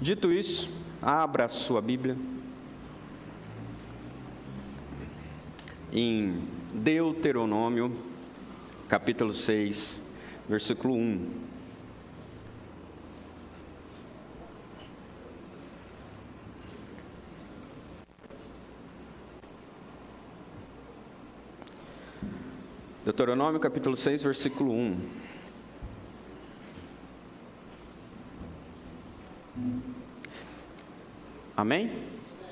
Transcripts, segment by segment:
Dito isso, abra a sua Bíblia em Deuteronômio, capítulo 6, versículo 1. Deuteronômio, capítulo 6, versículo 1. Amém?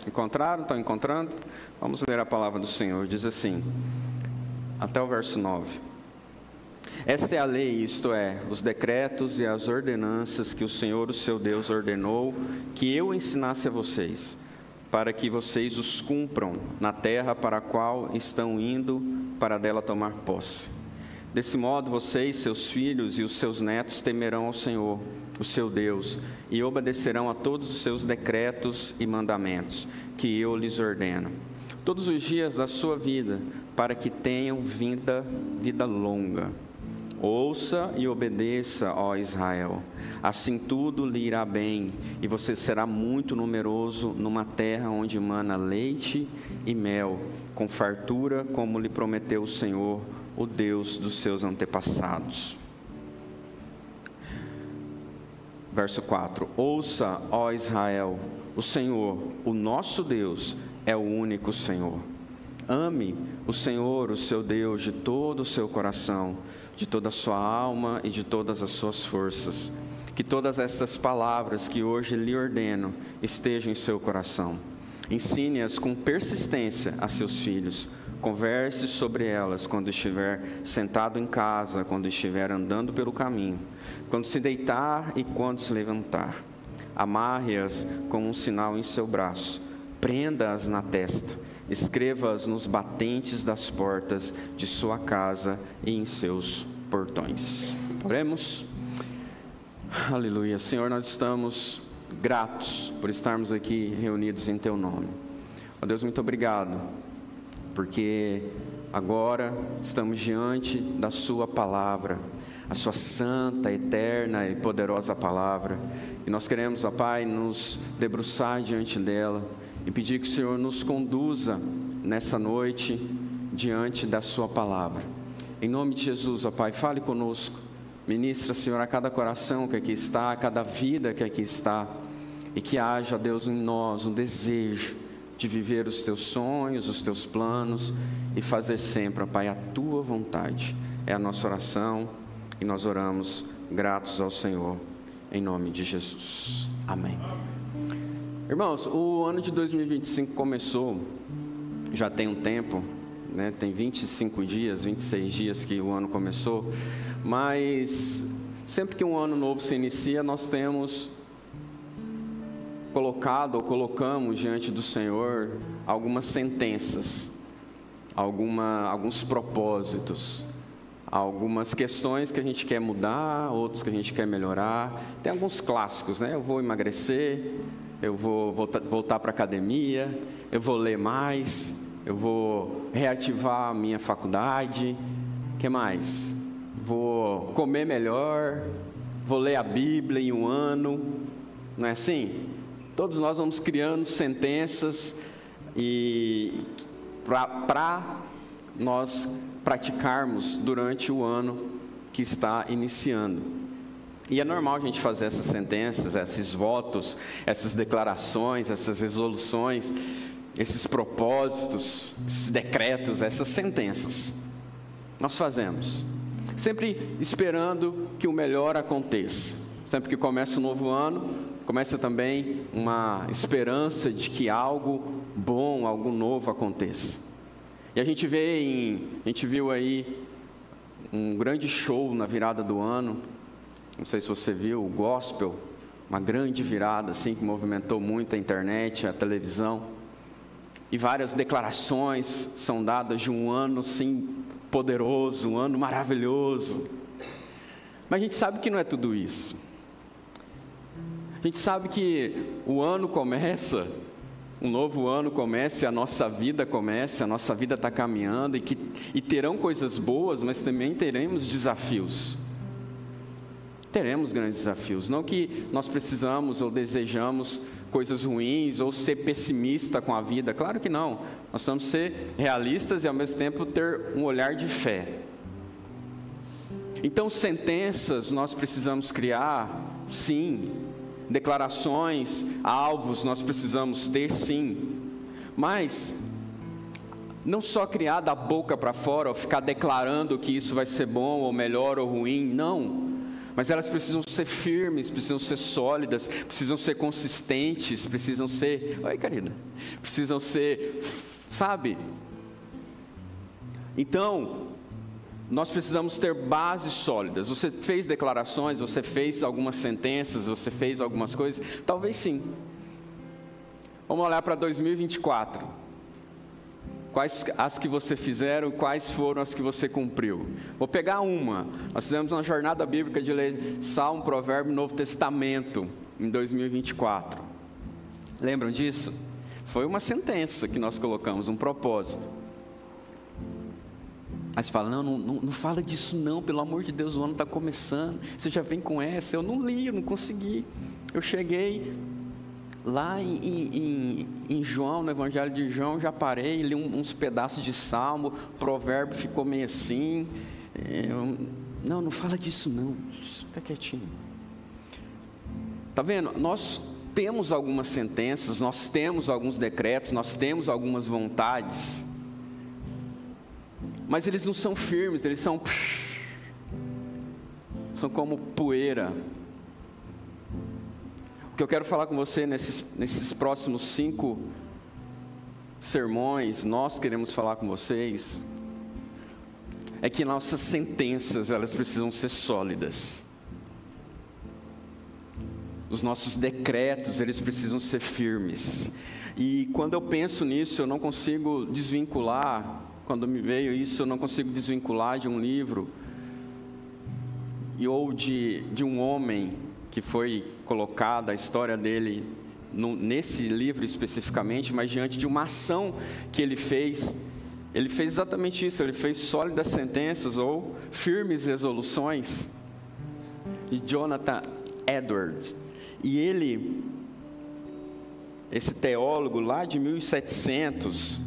Encontraram? Estão encontrando? Vamos ler a palavra do Senhor. Diz assim, até o verso 9. Esta é a lei, isto é, os decretos e as ordenanças que o Senhor, o seu Deus, ordenou que eu ensinasse a vocês, para que vocês os cumpram na terra para a qual estão indo para dela tomar posse. Desse modo, vocês, seus filhos e os seus netos temerão ao Senhor, o seu Deus, e obedecerão a todos os seus decretos e mandamentos, que eu lhes ordeno, todos os dias da sua vida, para que tenham vida longa. Ouça e obedeça, ó Israel, assim tudo lhe irá bem, e você será muito numeroso numa terra onde mana leite e mel, com fartura, como lhe prometeu o Senhor, o Deus dos seus antepassados. Verso 4: Ouça, ó Israel, o Senhor, o nosso Deus, é o único Senhor. Ame o Senhor, o seu Deus, de todo o seu coração, de toda a sua alma e de todas as suas forças. Que todas estas palavras que hoje lhe ordeno estejam em seu coração. Ensine-as com persistência a seus filhos. Converse sobre elas quando estiver sentado em casa, quando estiver andando pelo caminho, quando se deitar e quando se levantar. Amarre-as como um sinal em seu braço. Prenda-as na testa. Escreva-as nos batentes das portas de sua casa e em seus portões. Oremos. Aleluia. Senhor, nós estamos gratos por estarmos aqui reunidos em Teu nome. Ó Deus, muito obrigado, porque agora estamos diante da Sua palavra, a Sua santa, eterna e poderosa palavra. E nós queremos, ó Pai, nos debruçar diante dela e pedir que o Senhor nos conduza nessa noite diante da Sua palavra. Em nome de Jesus, ó Pai, fale conosco. Ministra, Senhor, a cada coração que aqui está, a cada vida que aqui está. E que haja, Deus, em nós um desejo de viver os Teus sonhos, os Teus planos e fazer sempre, ó Pai, a Tua vontade. É a nossa oração e nós oramos gratos ao Senhor, em nome de Jesus. Amém. Irmãos, o ano de 2025 começou, já tem um tempo, né? Tem 25 dias, 26 dias que o ano começou, mas sempre que um ano novo se inicia, nós temos colocamos diante do Senhor algumas sentenças, alguns propósitos, algumas questões que a gente quer mudar, outros que a gente quer melhorar. Tem alguns clássicos, né? Eu vou emagrecer, eu vou voltar para a academia, eu vou ler mais, eu vou reativar a minha faculdade, o que mais? Vou comer melhor, vou ler a Bíblia em um ano, não é assim? Todos nós vamos criando sentenças e para nós praticarmos durante o ano que está iniciando. E é normal a gente fazer essas sentenças, esses votos, essas declarações, essas resoluções, esses propósitos, esses decretos, essas sentenças. Nós fazemos, sempre esperando que o melhor aconteça. Sempre que começa um novo ano, começa também uma esperança de que algo bom, algo novo aconteça. E a gente viu aí um grande show na virada do ano. Não sei se você viu, o gospel, uma grande virada assim que movimentou muito a internet, a televisão. E várias declarações são dadas de um ano assim poderoso, um ano maravilhoso. Mas a gente sabe que não é tudo isso. A gente sabe que o ano começa, um novo ano começa, a nossa vida está caminhando e terão coisas boas, mas também teremos desafios. teremos grandes desafios. Não que nós precisamos ou desejamos coisas ruins ou ser pessimista com a vida. Claro que não. Nós precisamos ser realistas e ao mesmo tempo ter um olhar de fé. Então, sentenças nós precisamos criar, sim. Declarações, alvos nós precisamos ter, sim. Mas não só criar da boca para fora, ou ficar declarando que isso vai ser bom, ou melhor, ou ruim, não. Mas elas precisam ser firmes, precisam ser sólidas, precisam ser consistentes, precisam ser... Oi, querida. Precisam ser, sabe? Então, nós precisamos ter bases sólidas. Você fez declarações, você fez algumas sentenças, você fez algumas coisas? Talvez sim. Vamos olhar para 2024. Quais as que você fizeram, quais foram as que você cumpriu? Vou pegar uma. Nós fizemos uma jornada bíblica de ler Salmo, Provérbio e Novo Testamento em 2024. Lembram disso? Foi uma sentença que nós colocamos, um propósito. Aí você fala, não fala disso não, pelo amor de Deus, o ano está começando, você já vem com essa. Eu não li, eu não consegui. Eu cheguei lá em João, no Evangelho de João, já parei, li uns pedaços de Salmo, Provérbio ficou meio assim. Não fala disso não, fica quietinho. Está vendo? Nós temos algumas sentenças, nós temos alguns decretos, nós temos algumas vontades, mas eles não são firmes, eles são como poeira. O que eu quero falar com você nesses próximos 5 sermões, nós queremos falar com vocês, é que nossas sentenças, elas precisam ser sólidas. Os nossos decretos, eles precisam ser firmes. E quando eu penso nisso, eu não consigo desvincular, quando me veio isso, eu não consigo desvincular de um livro, ou de um homem que foi colocada a história dele nesse livro especificamente, mas diante de uma ação que ele fez exatamente isso, ele fez sólidas sentenças ou firmes resoluções, de Jonathan Edwards. E ele, esse teólogo lá de 1700,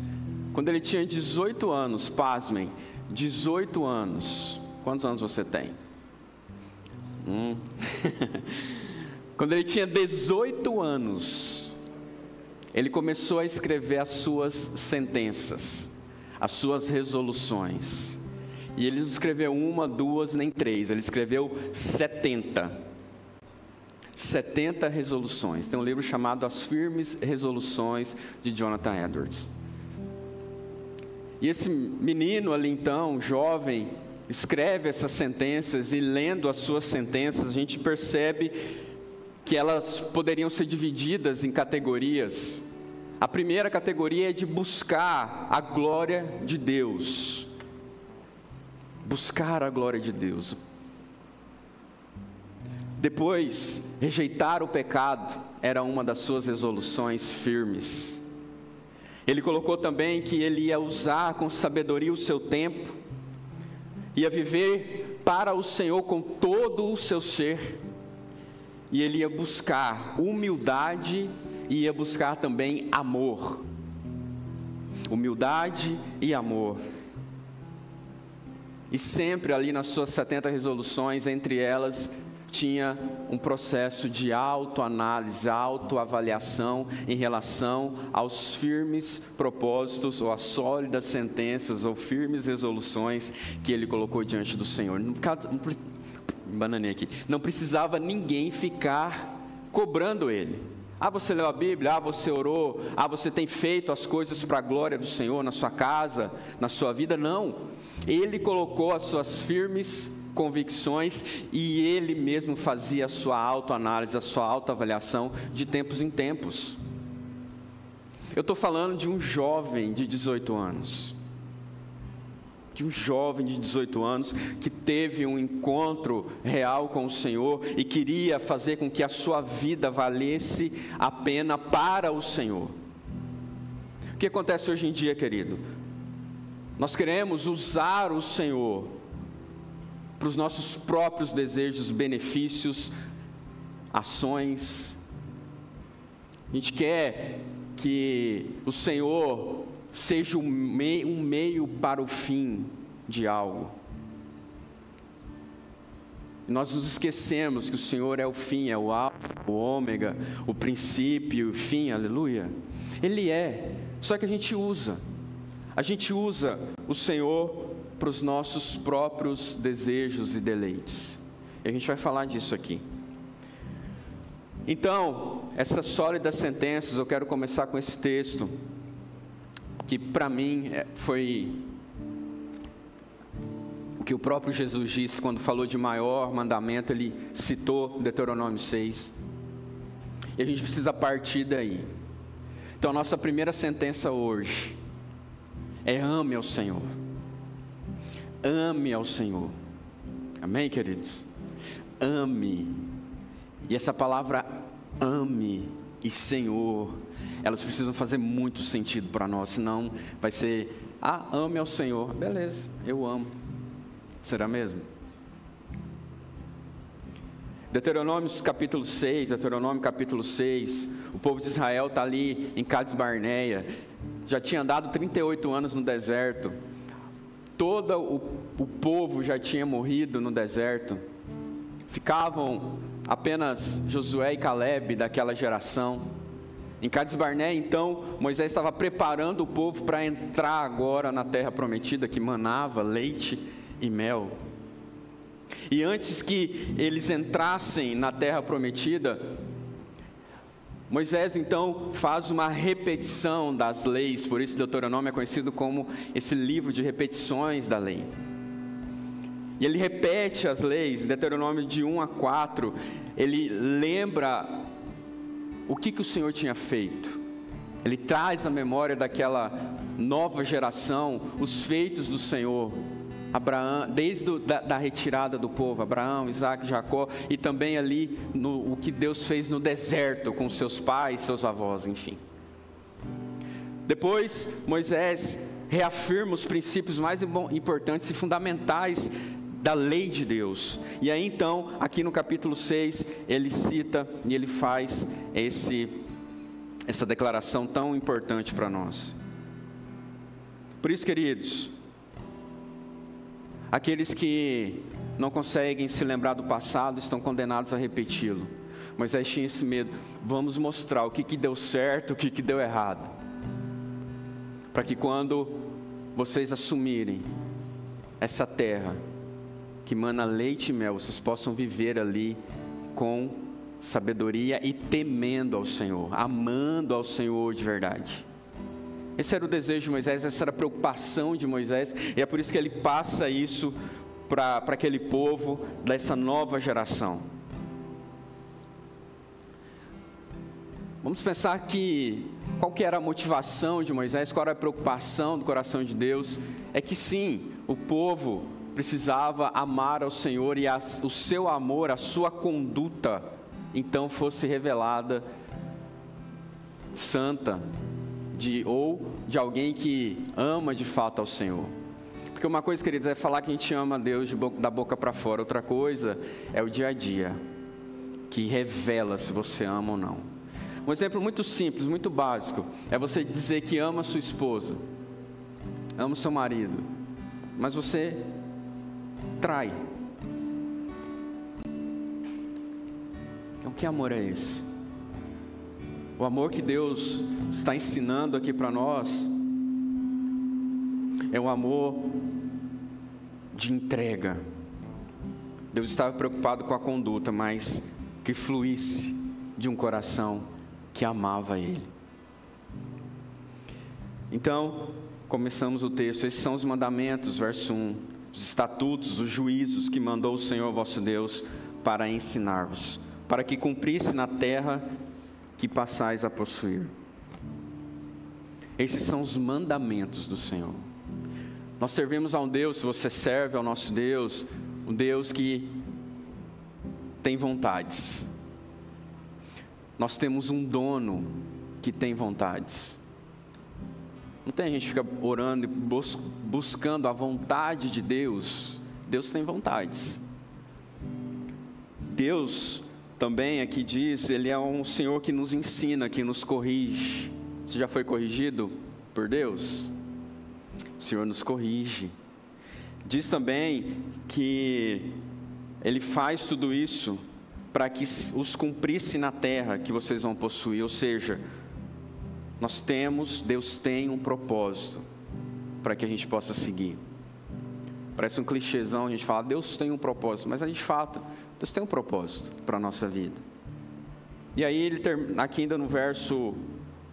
quando ele tinha 18 anos, pasmem, 18 anos, quantos anos você tem? Quando ele tinha 18 anos, ele começou a escrever as suas sentenças, as suas resoluções. E ele não escreveu 1, 2, nem 3, ele escreveu 70 resoluções. Tem um livro chamado As Firmes Resoluções, de Jonathan Edwards. E esse menino ali então, jovem, escreve essas sentenças, e lendo as suas sentenças, a gente percebe que elas poderiam ser divididas em categorias. A primeira categoria é de buscar a glória de Deus. Buscar a glória de Deus. Depois, rejeitar o pecado era uma das suas resoluções firmes. Ele colocou também que ele ia usar com sabedoria o seu tempo, ia viver para o Senhor com todo o seu ser, e ele ia buscar humildade e ia buscar também amor. Humildade e amor. E sempre ali nas suas 70 resoluções, entre elas, tinha um processo de autoanálise, autoavaliação em relação aos firmes propósitos, ou às sólidas sentenças, ou firmes resoluções que ele colocou diante do Senhor. Não precisava ninguém ficar cobrando ele. Você leu a Bíblia, você orou, você tem feito as coisas para a glória do Senhor na sua casa, na sua vida. Não, ele colocou as suas firmes convicções, e ele mesmo fazia a sua autoanálise, a sua autoavaliação de tempos em tempos. Eu estou falando de um jovem de 18 anos. De um jovem de 18 anos que teve um encontro real com o Senhor e queria fazer com que a sua vida valesse a pena para o Senhor. O que acontece hoje em dia, querido? Nós queremos usar o Senhor para os nossos próprios desejos, benefícios, ações. A gente quer que o Senhor seja um meio para o fim de algo. Nós nos esquecemos que o Senhor é o fim, é o alfa, o ômega, o princípio, o fim, aleluia. Ele é, só que a gente usa o Senhor para os nossos próprios desejos e deleites. E a gente vai falar disso aqui. Então, essas sólidas sentenças, eu quero começar com esse texto, que para mim foi o que o próprio Jesus disse quando falou de maior mandamento. Ele citou Deuteronômio 6, e a gente precisa partir daí. Então, nossa primeira sentença hoje é: ame ao Senhor. Ame ao Senhor. Amém, queridos? Ame. E essa palavra ame e Senhor, elas precisam fazer muito sentido para nós, senão vai ser: ame ao Senhor. Beleza, eu amo. Será mesmo? Deuteronômio capítulo 6, o povo de Israel está ali em Cades Barneia, já tinha andado 38 anos no deserto, todo o povo já tinha morrido no deserto, ficavam apenas Josué e Caleb daquela geração. Em Cades Barneia, então, Moisés estava preparando o povo para entrar agora na terra prometida, que manava leite e mel. E antes que eles entrassem na terra prometida, Moisés então faz uma repetição das leis. Por isso Deuteronômio é conhecido como esse livro de repetições da lei. E ele repete as leis, Deuteronômio de 1 a 4, ele lembra o que o Senhor tinha feito. Ele traz à memória daquela nova geração os feitos do Senhor. Abraão, desde da retirada do povo, Abraão, Isaac, Jacó, e também ali o que Deus fez no deserto com seus pais, seus avós, enfim. Depois Moisés reafirma os princípios mais importantes e fundamentais da lei de Deus. E aí então, aqui no capítulo 6, ele cita e ele faz essa declaração tão importante para nós. Por isso, queridos, aqueles que não conseguem se lembrar do passado estão condenados a repeti-lo. Moisés tinha esse medo: vamos mostrar o que deu certo, o que deu errado, para que quando vocês assumirem essa terra que mana leite e mel, vocês possam viver ali com sabedoria e temendo ao Senhor, amando ao Senhor de verdade. Esse era o desejo de Moisés, essa era a preocupação de Moisés, e é por isso que ele passa isso para aquele povo dessa nova geração. Vamos pensar qual que era a motivação de Moisés, qual era a preocupação do coração de Deus. É que sim, o povo precisava amar ao Senhor, e o seu amor, a sua conduta, então fosse revelada santa, de alguém que ama de fato ao Senhor. Porque uma coisa, queridos, é falar que a gente ama a Deus da boca para fora, outra coisa é o dia a dia, que revela se você ama ou não. Um exemplo muito simples, muito básico, é você dizer que ama a sua esposa, ama o seu marido, mas você trai. Então, que amor é esse? O amor que Deus está ensinando aqui para nós é um amor de entrega. Deus estava preocupado com a conduta, mas que fluísse de um coração que amava Ele. Então, começamos o texto. Esses são os mandamentos, verso 1, os estatutos, os juízos que mandou o Senhor vosso Deus para ensinar-vos, para que cumprisse na terra que passais a possuir. Esses são os mandamentos do Senhor. Nós servimos a um Deus, se você serve ao nosso Deus, um Deus que tem vontades. Nós temos um dono que tem vontades. Não tem gente que fica orando e buscando a vontade de Deus. Deus tem vontades. Deus também aqui diz, Ele é um Senhor que nos ensina, que nos corrige. Você já foi corrigido por Deus? O Senhor nos corrige. Diz também que Ele faz tudo isso para que os cumprisse na terra que vocês vão possuir. Ou seja, Deus tem um propósito para que a gente possa seguir. Parece um clichêzão, a gente fala, Deus tem um propósito, mas de fato, Deus tem um propósito para a nossa vida. E aí ele aqui ainda no verso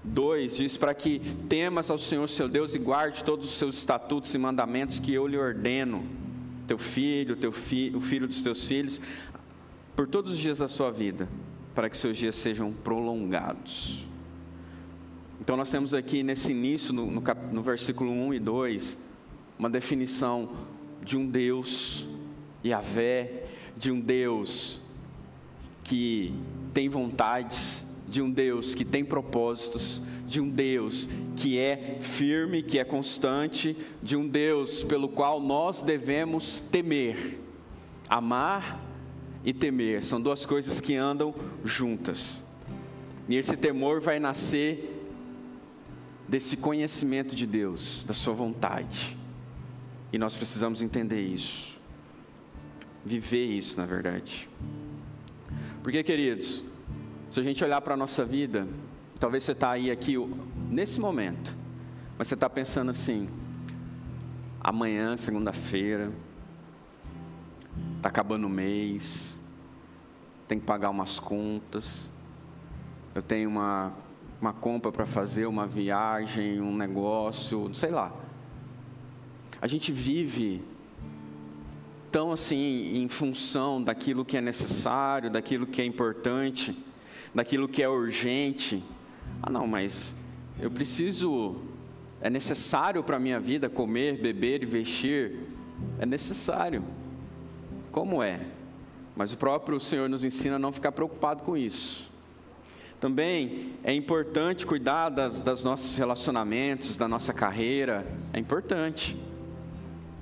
2, diz para que temas ao Senhor seu Deus e guarde todos os seus estatutos e mandamentos que eu lhe ordeno, teu filho, o filho dos teus filhos, por todos os dias da sua vida, para que seus dias sejam prolongados. Então nós temos aqui nesse início, no versículo 1 e 2, uma definição de um Deus, Yahvé, de um Deus que tem vontades, de um Deus que tem propósitos, de um Deus que é firme, que é constante, de um Deus pelo qual nós devemos temer. Amar e temer são duas coisas que andam juntas. E esse temor vai nascer desse conhecimento de Deus, da sua vontade. E nós precisamos entender isso. Viver isso, na verdade. Porque, queridos, se a gente olhar para a nossa vida, talvez você está aí aqui nesse momento, mas você está pensando assim, amanhã, segunda-feira, está acabando o mês, tem que pagar umas contas, eu tenho uma compra para fazer, uma viagem, um negócio, sei lá. A gente vive tão assim em função daquilo que é necessário, daquilo que é importante, daquilo que é urgente. Ah não, mas eu preciso, é necessário para a minha vida comer, beber e vestir, é necessário. Como é? Mas o próprio Senhor nos ensina a não ficar preocupado com isso. Também é importante cuidar dos nossos relacionamentos, da nossa carreira, é importante.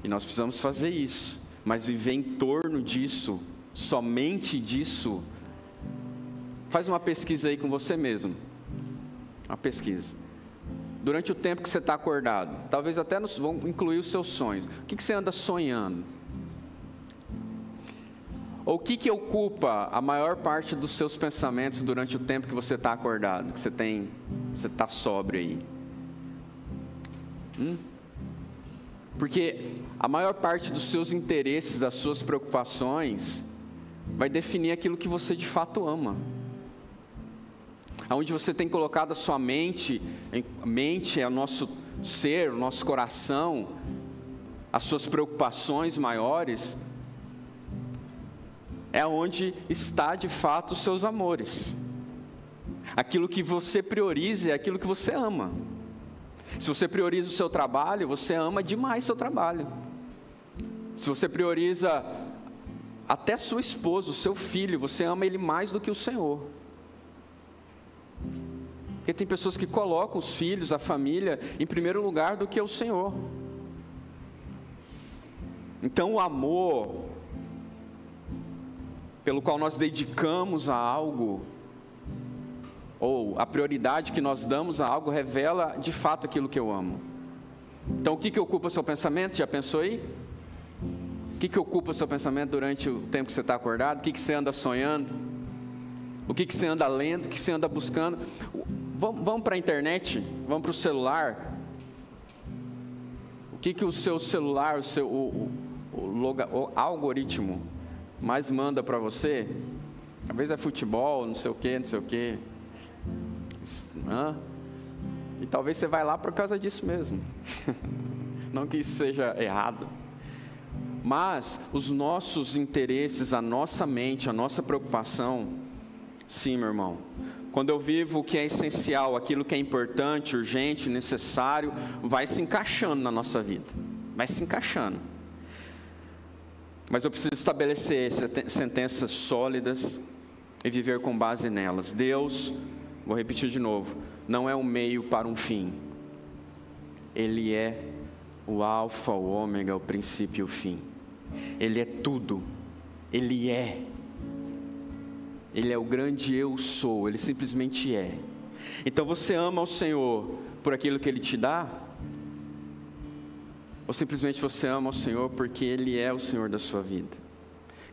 E nós precisamos fazer isso, mas viver em torno disso, somente disso. Faz uma pesquisa aí com você mesmo, uma pesquisa. Durante o tempo que você está acordado, talvez até vão incluir os seus sonhos. O que você anda sonhando? Ou o que ocupa a maior parte dos seus pensamentos durante o tempo que você está acordado, que você está sóbrio aí? Porque a maior parte dos seus interesses, das suas preocupações, vai definir aquilo que você de fato ama. Aonde você tem colocado a sua mente é o nosso ser, o nosso coração, as suas preocupações maiores, é onde está de fato os seus amores. Aquilo que você prioriza é aquilo que você ama. Se você prioriza o seu trabalho, você ama demais seu trabalho. Se você prioriza até sua esposa, o seu filho, você ama ele mais do que o Senhor. Porque tem pessoas que colocam os filhos, a família, em primeiro lugar do que o Senhor. Então o amor pelo qual nós dedicamos a algo, ou a prioridade que nós damos a algo, revela de fato aquilo que eu amo. Então o que ocupa o seu pensamento? Já pensou aí? O que ocupa o seu pensamento durante o tempo que você está acordado? O que você anda sonhando? O que você anda lendo? O que você anda buscando? Vamos para a internet? Vamos para o celular? O que o seu celular, o algoritmo mais manda para você? Às vezes é futebol, não sei o que. E talvez você vai lá por causa disso mesmo. Não que isso seja errado. Mas os nossos interesses, a nossa mente, a nossa preocupação, sim, meu irmão. Quando eu vivo o que é essencial, aquilo que é importante, urgente, necessário, vai se encaixando na nossa vida. Vai se encaixando. Mas eu preciso estabelecer sentenças sólidas e viver com base nelas. Deus, vou repetir de novo, não é um meio para um fim. Ele é o alfa, o ômega, o princípio e o fim. Ele é tudo. Ele é o grande eu sou. Ele simplesmente é. Então você ama o Senhor por aquilo que Ele te dá? Ou simplesmente você ama o Senhor porque Ele é o Senhor da sua vida?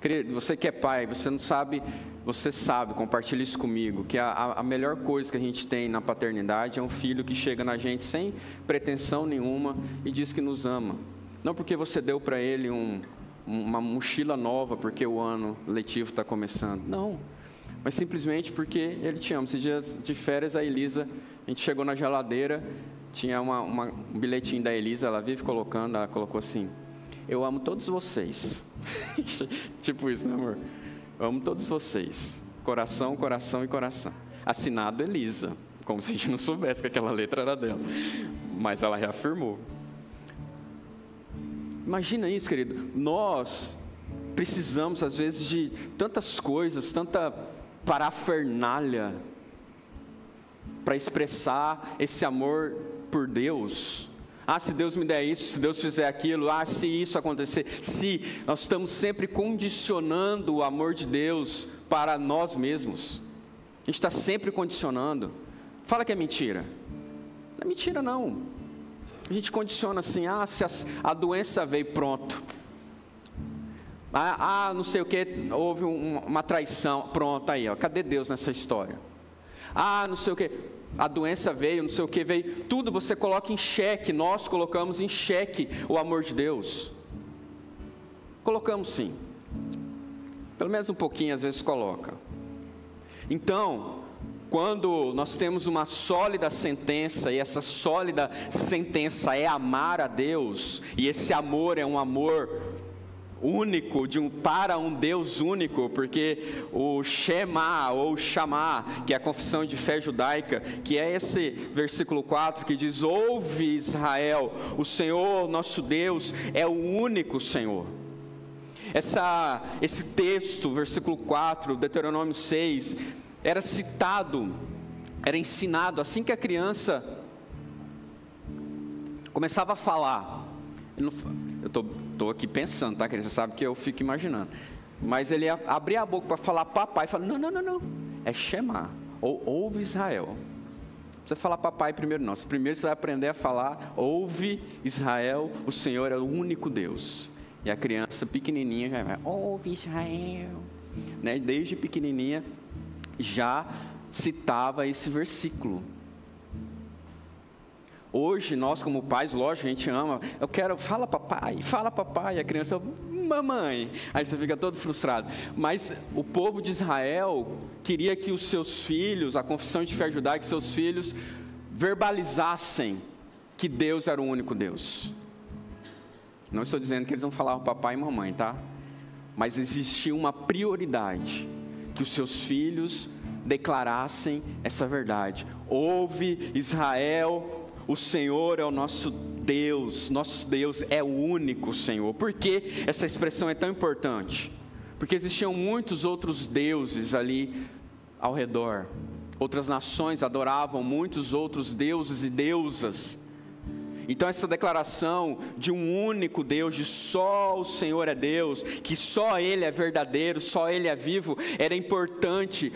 Querido, você que é pai, você não sabe, você sabe, compartilha isso comigo, que a melhor coisa que a gente tem na paternidade é um filho que chega na gente sem pretensão nenhuma e diz que nos ama. Não porque você deu para ele uma mochila nova, porque o ano letivo está começando. Não, mas simplesmente porque ele te ama. Esses dias de férias, a Elisa, a gente chegou na geladeira, tinha um bilhetinho da Elisa, ela vive colocando, ela colocou assim: eu amo todos vocês. Tipo isso, né, amor? Eu amo todos vocês. Coração, coração e coração. Assinado Elisa. Como se a gente não soubesse que aquela letra era dela. Mas ela reafirmou. Imagina isso, querido. Nós precisamos, às vezes, de tantas coisas, tanta parafernália para expressar esse amor por Deus. Ah, se Deus me der isso, se Deus fizer aquilo, ah, se isso acontecer. Se nós estamos sempre condicionando o amor de Deus para nós mesmos. A gente está sempre condicionando. Fala que é mentira. Não é mentira, não. A gente condiciona assim: ah, se a doença veio, pronto. Ah, não sei o que, houve uma traição, pronto, aí, ó, cadê Deus nessa história? Ah, não sei o que, a doença veio, não sei o que veio, tudo você coloca em xeque. Nós colocamos em xeque o amor de Deus. Colocamos sim, pelo menos um pouquinho, às vezes coloca. Então, quando nós temos uma sólida sentença, e essa sólida sentença é amar a Deus, e esse amor é um amor único, para um Deus único, porque o Shema ou Shamá, que é a confissão de fé judaica, que é esse versículo 4 que diz: ouve Israel, o Senhor nosso Deus é o único Senhor. Esse texto, versículo 4, Deuteronômio 6, era citado, era ensinado assim que a criança começava a falar. Eu estou aqui pensando, tá? Você sabe que eu fico imaginando. Mas ele abria a boca para falar papai, e fala: não, é Shema, ou ouve Israel. Não precisa falar papai primeiro não. Primeiro você vai aprender a falar: ouve Israel, o Senhor é o único Deus. E a criança pequenininha já vai: ouve Israel, né? Desde pequenininha já citava esse versículo. Hoje, nós como pais, lógico, a gente ama. Eu quero, fala papai, e a criança: mamãe. Aí você fica todo frustrado. Mas o povo de Israel queria que os seus filhos, a confissão de fé judaica, que seus filhos verbalizassem que Deus era o único Deus. Não estou dizendo que eles vão falar papai e mamãe, tá? Mas existia uma prioridade, que os seus filhos declarassem essa verdade: ouve Israel, o Senhor é o nosso Deus é o único Senhor. Por que essa expressão é tão importante? Porque existiam muitos outros deuses ali ao redor. Outras nações adoravam muitos outros deuses e deusas. Então essa declaração de um único Deus, de só o Senhor é Deus, que só Ele é verdadeiro, só Ele é vivo, era importante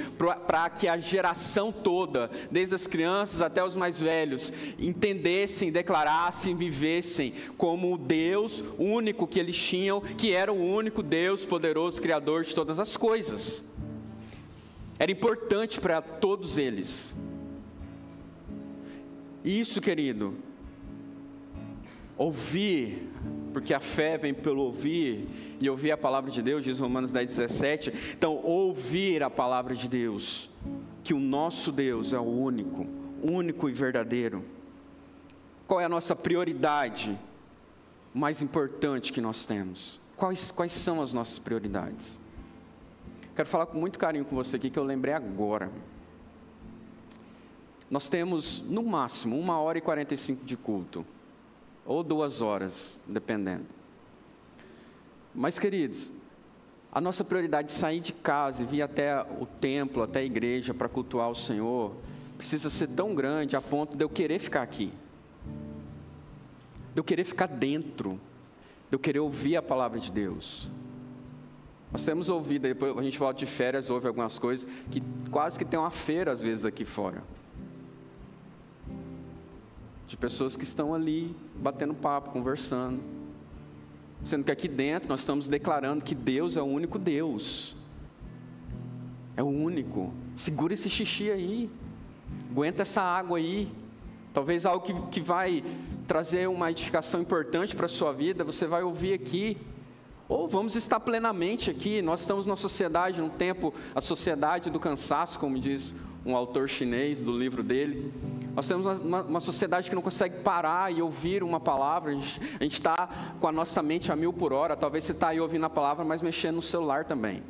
para que a geração toda, desde as crianças até os mais velhos, entendessem, declarassem, vivessem como o Deus único que eles tinham, que era o único Deus poderoso, Criador de todas as coisas. Era importante para todos eles. Isso, querido, ouvir, porque a fé vem pelo ouvir, e ouvir a palavra de Deus, diz Romanos 10:17. Então, ouvir a palavra de Deus, que o nosso Deus é o único e verdadeiro. Qual é a nossa prioridade mais importante que nós temos? Quais são as nossas prioridades? Quero falar com muito carinho com você aqui, que eu lembrei agora. Nós temos, no máximo, 1h45 de culto, ou 2 horas, dependendo. Mas, queridos, a nossa prioridade de sair de casa e vir até o templo, até a igreja para cultuar o Senhor, precisa ser tão grande a ponto de eu querer ficar aqui, de eu querer ficar dentro, de eu querer ouvir a palavra de Deus. Nós temos ouvido, depois a gente volta de férias, ouve algumas coisas, que quase que tem uma feira às vezes aqui fora. De pessoas que estão ali, batendo papo, conversando. Sendo que aqui dentro nós estamos declarando que Deus é o único Deus. É o único. Segura esse xixi aí. Aguenta essa água aí. Talvez algo que vai trazer uma edificação importante para a sua vida, você vai ouvir aqui. Ou vamos estar plenamente aqui. Nós estamos numa sociedade, num tempo, a sociedade do cansaço, como diz um autor chinês do livro dele. Nós temos uma sociedade que não consegue parar e ouvir uma palavra. A gente está com a nossa mente a 1000 por hora. Talvez você está aí ouvindo a palavra, mas mexendo no celular também,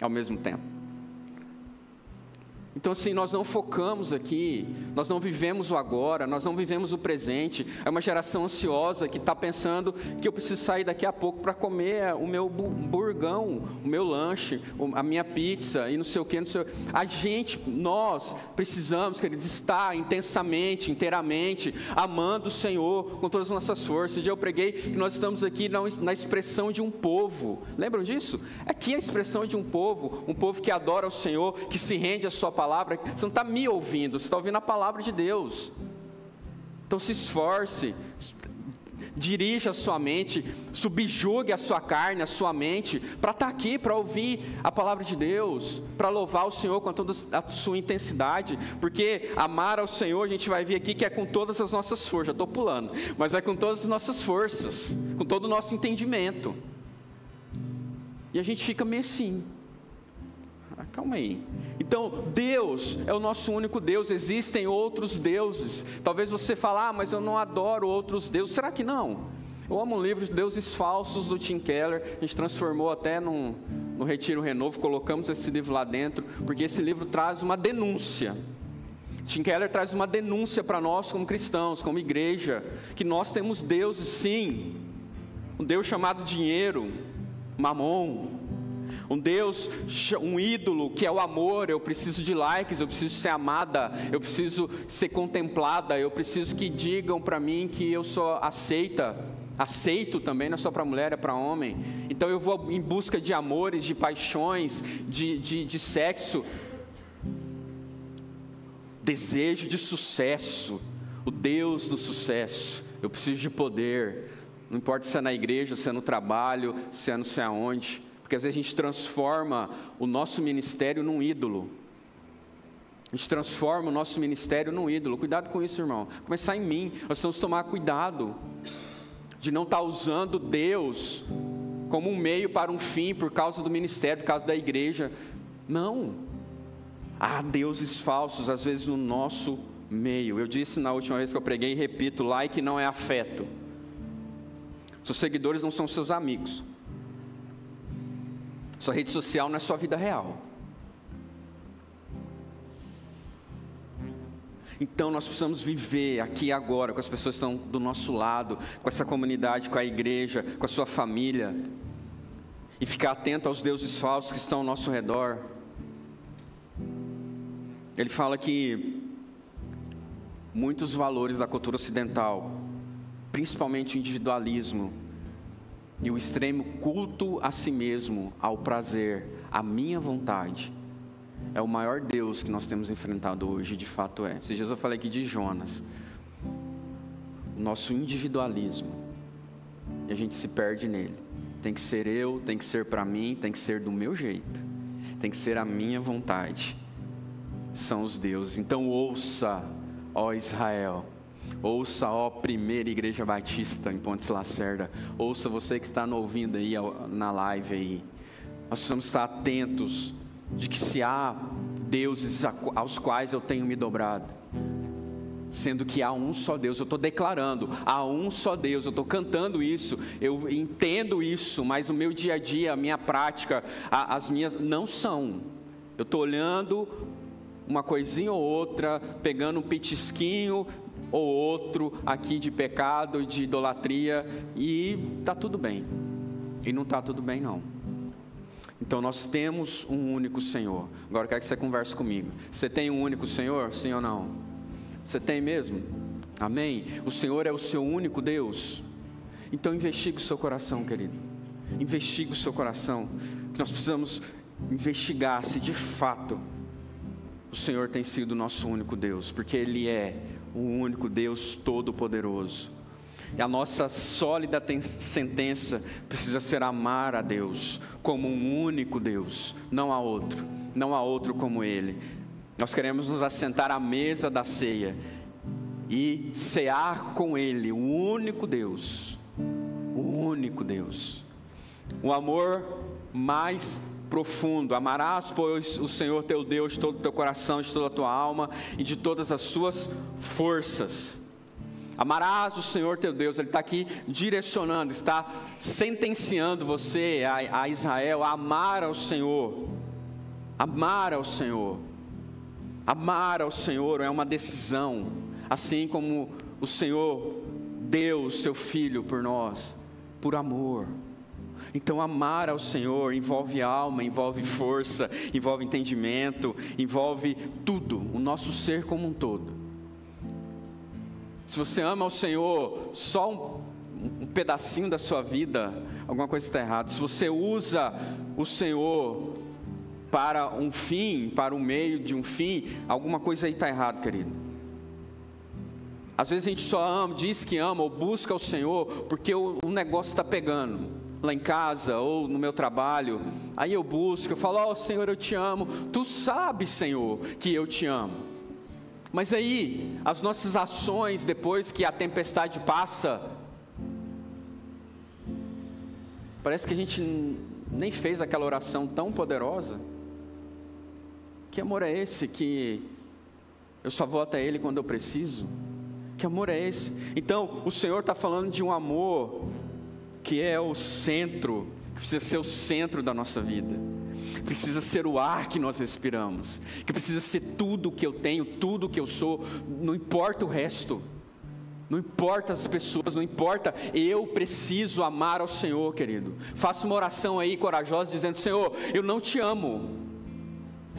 ao mesmo tempo. Então assim, nós não focamos aqui, nós não vivemos o agora, nós não vivemos o presente. É uma geração ansiosa que está pensando que eu preciso sair daqui a pouco para comer o meu burgão, o meu lanche, a minha pizza e não sei o que, não sei o que. Nós precisamos, queridos, estar intensamente, inteiramente, amando o Senhor com todas as nossas forças. Esse dia eu preguei que nós estamos aqui na expressão de um povo. Lembram disso? Aqui é a expressão de um povo que adora o Senhor, que se rende à sua palavra. Você não está me ouvindo, você está ouvindo a palavra de Deus. Então se esforce, dirija a sua mente, subjugue a sua carne, a sua mente, para estar aqui, para ouvir a palavra de Deus, para louvar o Senhor com toda a sua intensidade, porque amar ao Senhor, a gente vai ver aqui que é com todas as nossas forças. Já estou pulando, mas é com todas as nossas forças, com todo o nosso entendimento. E a gente fica meio assim. Calma aí. Então, Deus é o nosso único Deus. Existem outros deuses. Talvez você fale, mas eu não adoro outros deuses. Será que não? Eu amo um livro de Deuses Falsos do Tim Keller. A gente transformou até no Retiro Renovo. Colocamos esse livro lá dentro, porque esse livro traz uma denúncia. Tim Keller traz uma denúncia para nós como cristãos, como igreja, que nós temos deuses, sim. Um Deus chamado dinheiro, mamon. Um Deus, um ídolo que é o amor. Eu preciso de likes, eu preciso ser amada, eu preciso ser contemplada, eu preciso que digam para mim que eu sou aceito também, não é só para mulher, é para homem. Então eu vou em busca de amores, de paixões, de sexo, desejo de sucesso, o Deus do sucesso. Eu preciso de poder, não importa se é na igreja, se é no trabalho, se é não sei aonde. Porque às vezes a gente transforma o nosso ministério num ídolo. A gente transforma o nosso ministério num ídolo. Cuidado com isso, irmão. Começar em mim. Nós precisamos tomar cuidado de não estar usando Deus como um meio para um fim, por causa do ministério, por causa da igreja. Não. Há deuses falsos, às vezes, no nosso meio. Eu disse na última vez que eu preguei e repito, like não é afeto. Seus seguidores não são seus amigos. Sua rede social não é sua vida real. Então nós precisamos viver aqui e agora, com as pessoas que estão do nosso lado, com essa comunidade, com a igreja, com a sua família, e ficar atento aos deuses falsos que estão ao nosso redor. Ele fala que muitos valores da cultura ocidental, principalmente o individualismo, e o extremo culto a si mesmo, ao prazer, à minha vontade, é o maior Deus que nós temos enfrentado hoje, de fato é. Esses dias eu falei aqui de Jonas, o nosso individualismo, e a gente se perde nele. Tem que ser eu, tem que ser para mim, tem que ser do meu jeito, tem que ser a minha vontade. São os deuses. Então ouça, ó Israel. Ouça, ó primeira igreja batista em Pontes Lacerda. Ouça você que está ouvindo aí na live aí. Nós precisamos estar atentos de que se há deuses aos quais eu tenho me dobrado, sendo que há um só Deus. Eu estou declarando, há um só Deus. Eu estou cantando isso, eu entendo isso, mas o meu dia a dia, a minha prática, as minhas não são. Eu estou olhando uma coisinha ou outra, pegando um petisquinho ou outro aqui de pecado, de idolatria, e está tudo bem. E não está tudo bem não. Então nós temos um único Senhor. Agora eu quero que você converse comigo. Você tem um único Senhor? Sim ou não? Você tem mesmo? Amém? O Senhor é o seu único Deus. Então investigue o seu coração, querido. Investigue o seu coração. Que nós precisamos investigar se de fato o Senhor tem sido o nosso único Deus, porque Ele é o único Deus todo-poderoso. E a nossa sólida sentença precisa ser amar a Deus como um único Deus, não há outro como Ele. Nós queremos nos assentar à mesa da ceia e cear com Ele, o único Deus, o amor mais profundo. Amarás, pois, o Senhor teu Deus de todo o teu coração, de toda a tua alma e de todas as suas forças. Amarás o Senhor teu Deus. Ele está aqui direcionando, está sentenciando você, a Israel, a amar ao Senhor. Amar ao Senhor. Amar ao Senhor é uma decisão, assim como o Senhor deu o seu Filho por nós, por amor. Então amar ao Senhor envolve alma, envolve força, envolve entendimento, envolve tudo, o nosso ser como um todo. Se você ama ao Senhor só um pedacinho da sua vida, alguma coisa está errada. Se você usa o Senhor para um fim, para o meio de um fim, alguma coisa aí está errada, querido. Às vezes a gente só ama, diz que ama ou busca o Senhor porque o negócio está pegando. Lá em casa ou no meu trabalho, aí eu busco, eu falo, Senhor, eu te amo. Tu sabes, Senhor, que eu te amo. Mas aí, as nossas ações, depois que a tempestade passa, parece que a gente nem fez aquela oração tão poderosa. Que amor é esse que eu só vou até Ele quando eu preciso? Que amor é esse? Então, o Senhor está falando de um amor que é o centro, que precisa ser o centro da nossa vida, precisa ser o ar que nós respiramos, que precisa ser tudo o que eu tenho, tudo o que eu sou, não importa o resto, não importa as pessoas, não importa, eu preciso amar ao Senhor, querido. Faça uma oração aí corajosa, dizendo, Senhor, eu não te amo,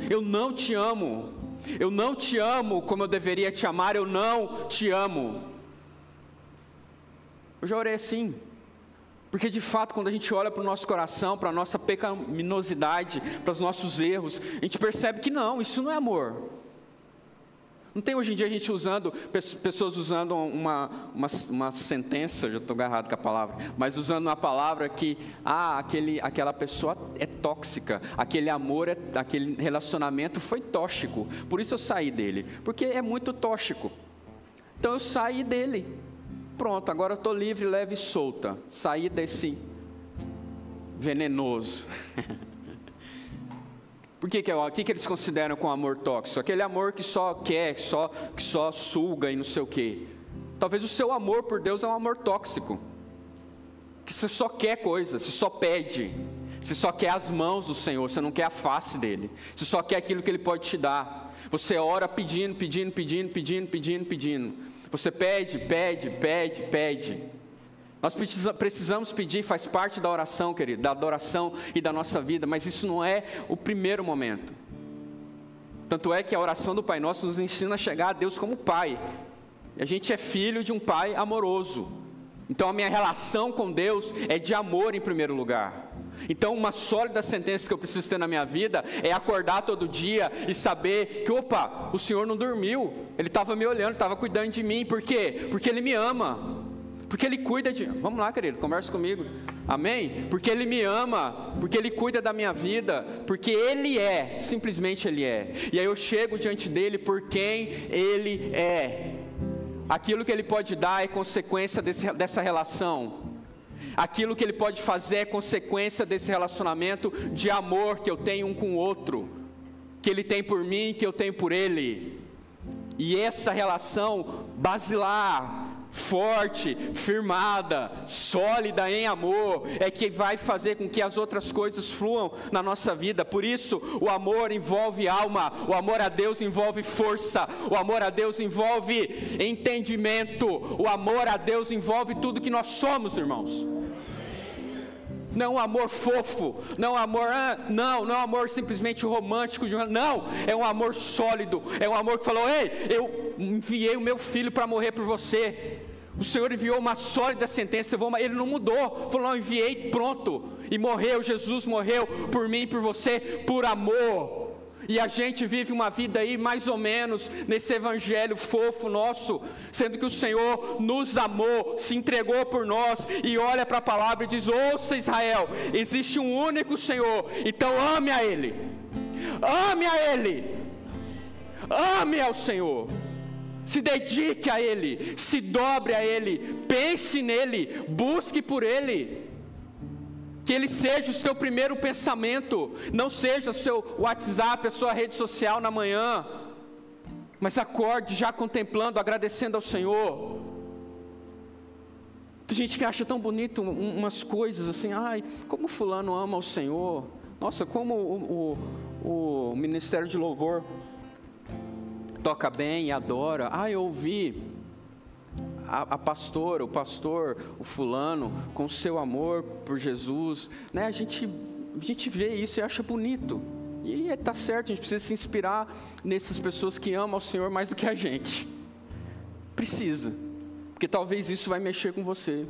eu não te amo, eu não te amo como eu deveria te amar, eu não te amo. Eu já orei assim. Porque de fato, quando a gente olha para o nosso coração, para a nossa pecaminosidade, para os nossos erros, a gente percebe que não, isso não é amor. Não tem hoje em dia a gente usando, pessoas usando uma sentença, já estou agarrado com a palavra, mas usando uma palavra que, aquela pessoa é tóxica, aquele amor, aquele relacionamento foi tóxico, por isso eu saí dele, porque é muito tóxico. Então eu saí dele. Pronto, agora eu estou livre, leve e solta. Saí desse venenoso. Por que eles consideram com amor tóxico? Aquele amor que só quer, que só suga e não sei o quê. Talvez o seu amor por Deus é um amor tóxico. Que você só quer coisa, você só pede. Você só quer as mãos do Senhor, você não quer a face dEle. Você só quer aquilo que Ele pode te dar. Você ora pedindo. Você pede. Nós precisamos pedir, faz parte da oração, querido, da adoração e da nossa vida, mas isso não é o primeiro momento. Tanto é que a oração do Pai Nosso nos ensina a chegar a Deus como Pai. E a gente é filho de um Pai amoroso. Então a minha relação com Deus é de amor em primeiro lugar. Então uma sólida sentença que eu preciso ter na minha vida é acordar todo dia e saber que, o Senhor não dormiu, Ele estava me olhando, estava cuidando de mim. Por quê? Porque Ele me ama, porque Ele cuida de... Vamos lá, querido, conversa comigo, amém? Porque Ele me ama, porque Ele cuida da minha vida, porque Ele é, simplesmente Ele é. E aí eu chego diante dEle por quem Ele é. Aquilo que Ele pode dar é consequência dessa relação. Aquilo que Ele pode fazer é consequência desse relacionamento de amor que eu tenho um com o outro, que Ele tem por mim, que eu tenho por Ele. E essa relação basilar, forte, firmada, sólida em amor, é que vai fazer com que as outras coisas fluam na nossa vida. Por isso, o amor envolve alma, o amor a Deus envolve força, o amor a Deus envolve entendimento, o amor a Deus envolve tudo que nós somos, irmãos. Não é um amor fofo, não é um amor, não é um amor simplesmente romântico, não, é um amor sólido, é um amor que falou, ei, eu enviei o meu filho para morrer por você. O Senhor enviou uma sólida sentença, ele não mudou, falou, não, enviei, pronto, e morreu, Jesus morreu por mim e por você, por amor. E a gente vive uma vida aí mais ou menos nesse evangelho fofo nosso, sendo que o Senhor nos amou, se entregou por nós, e olha para a palavra e diz, ouça Israel, existe um único Senhor, então ame a Ele, ame a Ele, ame ao Senhor. Se dedique a Ele, se dobre a Ele, pense nele, busque por Ele, que Ele seja o seu primeiro pensamento, não seja o seu WhatsApp, a sua rede social na manhã, mas acorde já contemplando, agradecendo ao Senhor. Tem gente que acha tão bonito umas coisas assim, ai, como fulano ama o Senhor, nossa, como o Ministério de Louvor toca bem e adora. Eu ouvi a pastora, o pastor, o fulano, com seu amor por Jesus, né? A gente vê isso e acha bonito, e está certo, a gente precisa se inspirar nessas pessoas que amam ao Senhor mais do que a gente, precisa, porque talvez isso vai mexer com você,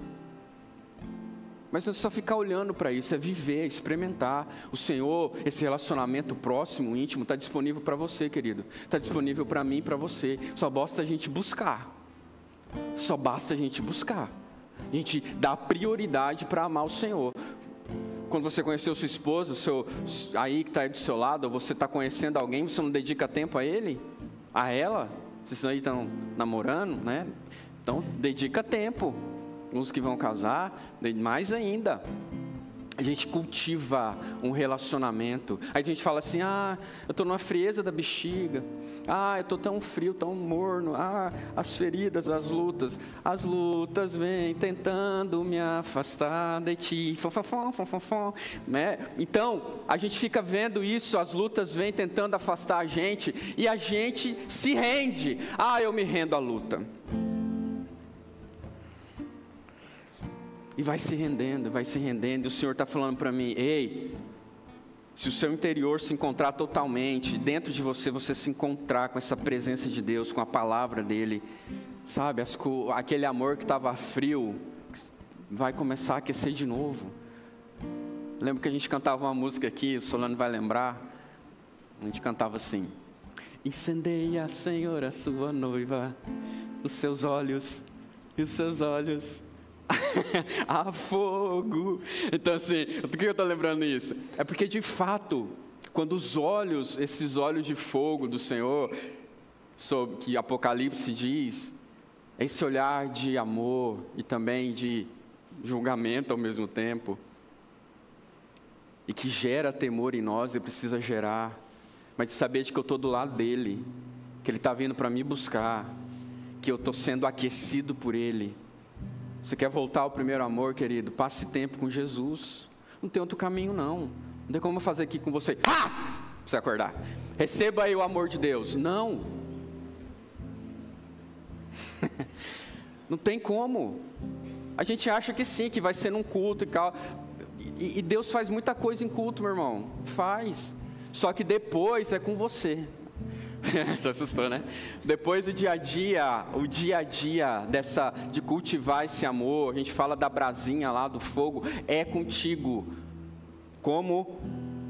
mas não é só ficar olhando para isso, é viver, experimentar. O Senhor, esse relacionamento próximo, íntimo, está disponível para você, querido. Está disponível para mim e para você. Só basta a gente buscar. Só basta a gente buscar. A gente dá prioridade para amar o Senhor. Quando você conheceu sua esposa, aí que está aí do seu lado, ou você está conhecendo alguém, você não dedica tempo a ele? A ela? Vocês aí estão namorando, né? Então, dedica tempo. Uns que vão casar, mais ainda, a gente cultiva um relacionamento. Aí a gente fala assim, eu estou numa frieza da bexiga, eu estou tão frio, tão morno, as feridas, as lutas vêm tentando me afastar de ti, né? Então, a gente fica vendo isso, as lutas vêm tentando afastar a gente, e a gente se rende, eu me rendo à luta. E vai se rendendo, e o Senhor está falando para mim, ei, se o seu interior se encontrar totalmente, dentro de você, você se encontrar com essa presença de Deus, com a palavra dEle, sabe, aquele amor que estava frio, vai começar a aquecer de novo. Lembro que a gente cantava uma música aqui, o Solano vai lembrar, a gente cantava assim, incendeia, Senhor, a sua noiva, os seus olhos, e os seus olhos, a fogo. Então assim, por que eu estou lembrando isso? É porque de fato, quando esses olhos de fogo do Senhor, sobre que Apocalipse diz, esse olhar de amor e também de julgamento ao mesmo tempo, e que gera temor em nós e precisa gerar, mas de saber de que eu estou do lado dEle, que Ele está vindo para me buscar, que eu estou sendo aquecido por Ele. Você quer voltar ao primeiro amor, querido? Passe tempo com Jesus. Não tem outro caminho, não. Não tem como eu fazer aqui com você. Pra você acordar. Receba aí o amor de Deus. Não. Não tem como. A gente acha que sim, que vai ser num culto e tal. E Deus faz muita coisa em culto, meu irmão. Faz. Só que depois é com você. Você assustou, né? Depois o dia a dia de cultivar esse amor, a gente fala da brasinha lá, do fogo, é contigo. Como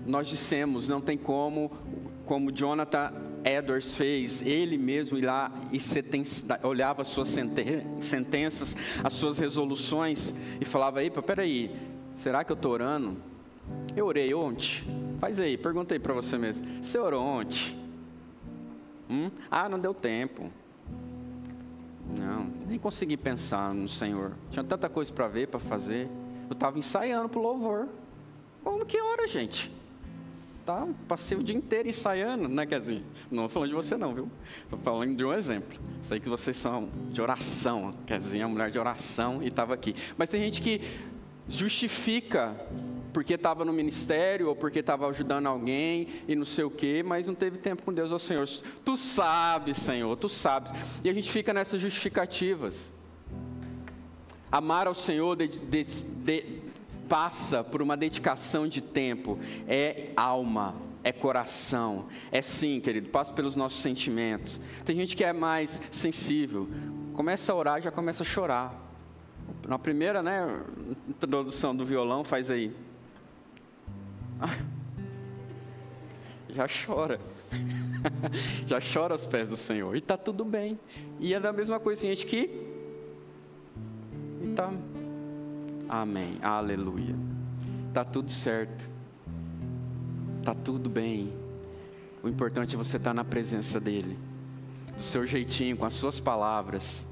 nós dissemos, não tem como Jonathan Edwards fez, ele mesmo ir lá e olhava as suas sentenças, as suas resoluções, e falava, peraí, será que eu estou orando? Eu orei ontem? Faz aí, pergunta aí para você mesmo, você orou ontem? Não deu tempo. Não, nem consegui pensar no Senhor. Tinha tanta coisa para ver, para fazer. Eu estava ensaiando para o louvor. Como que ora, gente? Passei o dia inteiro ensaiando, né, Kezinha? Não estou falando de você não, viu? Estou falando de um exemplo. Sei que vocês são de oração. Kezinha é uma mulher de oração e estava aqui. Mas tem gente que justifica porque estava no ministério, ou porque estava ajudando alguém, e não sei o quê, mas não teve tempo com Deus. Senhor, Tu sabes, Senhor, Tu sabes. E a gente fica nessas justificativas. Amar ao Senhor passa por uma dedicação de tempo, é alma, é coração, é sim, querido, passa pelos nossos sentimentos. Tem gente que é mais sensível, começa a orar, já começa a chorar. Na primeira, né, introdução do violão, faz aí. Já chora. Já chora aos pés do Senhor. E está tudo bem. E é da mesma coisa, tem gente que... E tá... Amém, aleluia. Está tudo certo. Está tudo bem. O importante é você estar na presença dEle. Do seu jeitinho, com as suas palavras.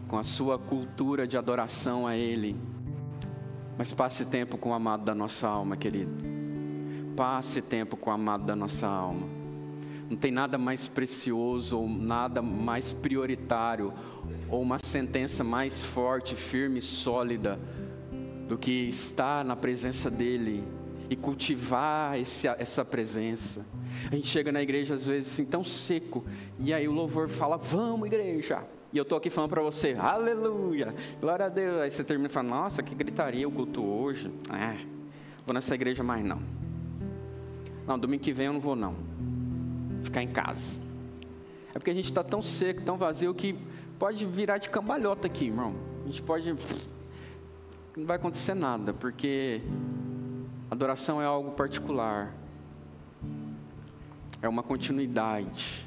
Com a sua cultura de adoração a Ele. Mas passe tempo com o amado da nossa alma, querido. Passe tempo com o amado da nossa alma. Não tem nada mais precioso ou nada mais prioritário ou uma sentença mais forte, firme e sólida do que estar na presença dEle e cultivar essa presença. A gente chega na igreja às vezes assim tão seco, e aí o louvor fala, vamos igreja, e eu estou aqui falando para você, aleluia, glória a Deus. Aí você termina e fala, nossa, que gritaria o culto hoje. Vou nessa igreja mais não. Não, domingo que vem eu não vou não. Ficar em casa. É porque a gente está tão seco, tão vazio, que pode virar de cambalhota aqui, irmão. A gente pode... Não vai acontecer nada, porque adoração é algo particular. É uma continuidade.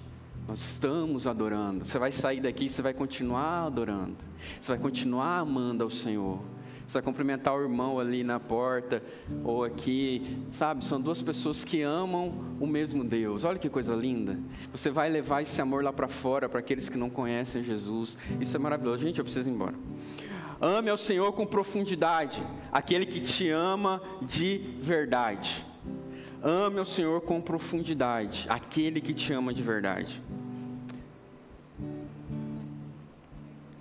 Nós estamos adorando. Você vai sair daqui e você vai continuar adorando. Você vai continuar amando ao Senhor. Você vai cumprimentar o irmão ali na porta, ou aqui, sabe? São duas pessoas que amam o mesmo Deus. Olha que coisa linda. Você vai levar esse amor lá para fora, para aqueles que não conhecem Jesus. Isso é maravilhoso. Gente, eu preciso ir embora. Ame ao Senhor com profundidade, aquele que te ama de verdade. Ame ao Senhor com profundidade, aquele que te ama de verdade.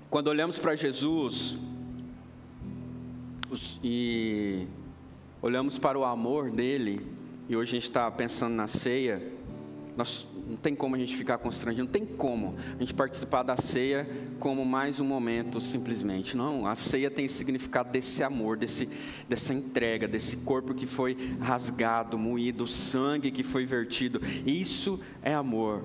Quando olhamos para Jesus e olhamos para o amor dele, e hoje a gente está pensando na ceia, não tem como a gente ficar constrangido, não tem como a gente participar da ceia como mais um momento simplesmente. Não, a ceia tem significado desse amor, dessa entrega, desse corpo que foi rasgado, moído, sangue que foi vertido. Isso é amor.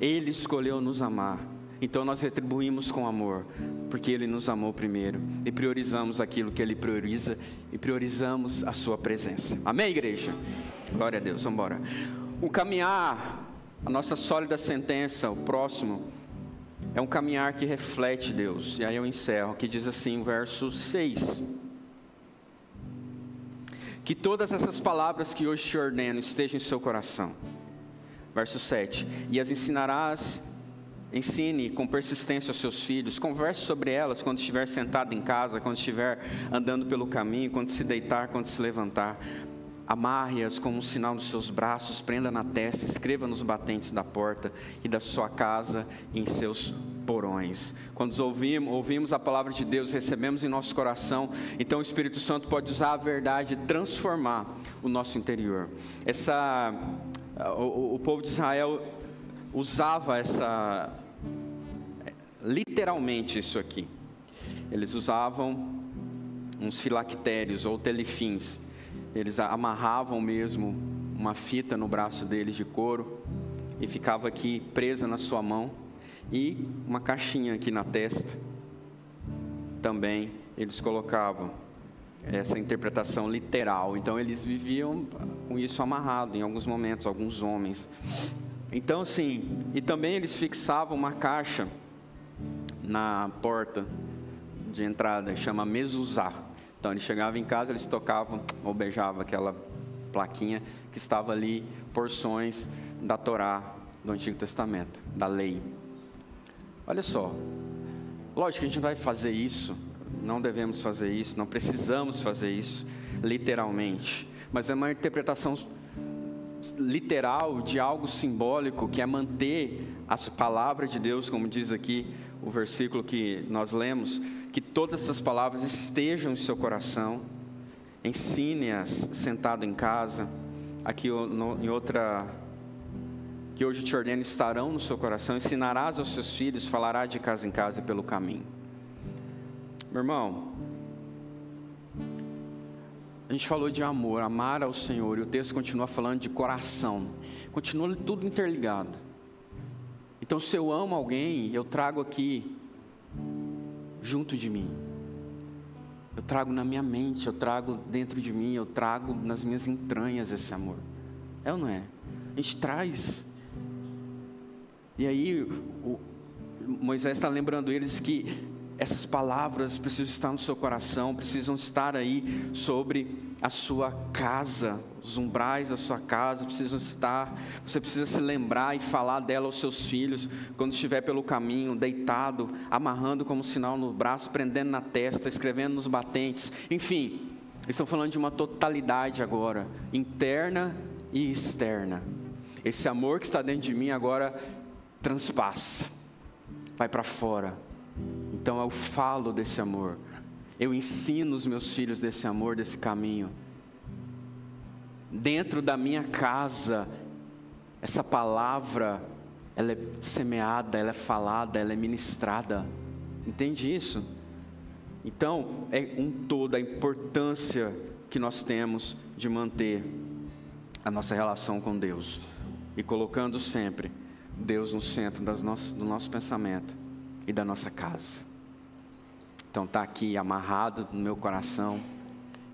Ele escolheu nos amar. Então nós retribuímos com amor, porque Ele nos amou primeiro, e priorizamos aquilo que Ele prioriza, e priorizamos a sua presença. Amém, igreja? Glória a Deus, vamos embora. O caminhar, a nossa sólida sentença, o próximo, é um caminhar que reflete Deus. E aí eu encerro, que diz assim, verso 6. Que todas essas palavras que hoje te ordeno estejam em seu coração. Verso 7. E as ensinarás, ensine com persistência aos seus filhos, converse sobre elas quando estiver sentado em casa, quando estiver andando pelo caminho, quando se deitar, quando se levantar. Amarre-as como um sinal nos seus braços, prenda na testa, escreva nos batentes da porta e da sua casa e em seus porões. Quando ouvimos a palavra de Deus, recebemos em nosso coração, então o Espírito Santo pode usar a verdade e transformar o nosso interior. O povo de Israel usava literalmente isso aqui. Eles usavam uns filactérios ou telefins. Eles amarravam mesmo uma fita no braço deles de couro e ficava aqui presa na sua mão, e uma caixinha aqui na testa. Também eles colocavam essa interpretação literal. Então eles viviam com isso amarrado em alguns momentos, alguns homens. Então assim, e também eles fixavam uma caixa na porta de entrada, chama mezuzá. Então eles chegavam em casa, eles tocavam ou beijavam aquela plaquinha que estava ali, porções da Torá do Antigo Testamento, da lei. Olha só, lógico que a gente vai fazer isso, não devemos fazer isso, não precisamos fazer isso literalmente, mas é uma interpretação literal de algo simbólico, que é manter a palavra de Deus, como diz aqui o versículo que nós lemos, que todas essas palavras estejam em seu coração, ensine-as sentado em casa. Aqui em outra, que hoje te ordeno, estarão no seu coração, ensinarás aos seus filhos, falará de casa em casa e pelo caminho. Meu irmão, a gente falou de amor, amar ao Senhor, e o texto continua falando de coração, continua tudo interligado. E Então, se eu amo alguém, eu trago aqui, junto de mim. Eu trago na minha mente, eu trago dentro de mim, eu trago nas minhas entranhas esse amor. É ou não é? A gente traz. E aí, Moisés está lembrando eles que essas palavras precisam estar no seu coração, precisam estar aí sobre a sua casa, os umbrais da sua casa precisam estar. Você precisa se lembrar e falar dela aos seus filhos, quando estiver pelo caminho, deitado, amarrando como sinal no braço, prendendo na testa, escrevendo nos batentes. Enfim, eles estão falando de uma totalidade agora, interna e externa. Esse amor que está dentro de mim agora transpassa, vai para fora. Então eu falo desse amor, eu ensino os meus filhos desse amor, desse caminho. Dentro da minha casa, essa palavra, ela é semeada, ela é falada, ela é ministrada. Entende isso? Então, é um todo a importância que nós temos de manter a nossa relação com Deus. E colocando sempre Deus no centro do nosso pensamento e da nossa casa. Então está aqui amarrado no meu coração,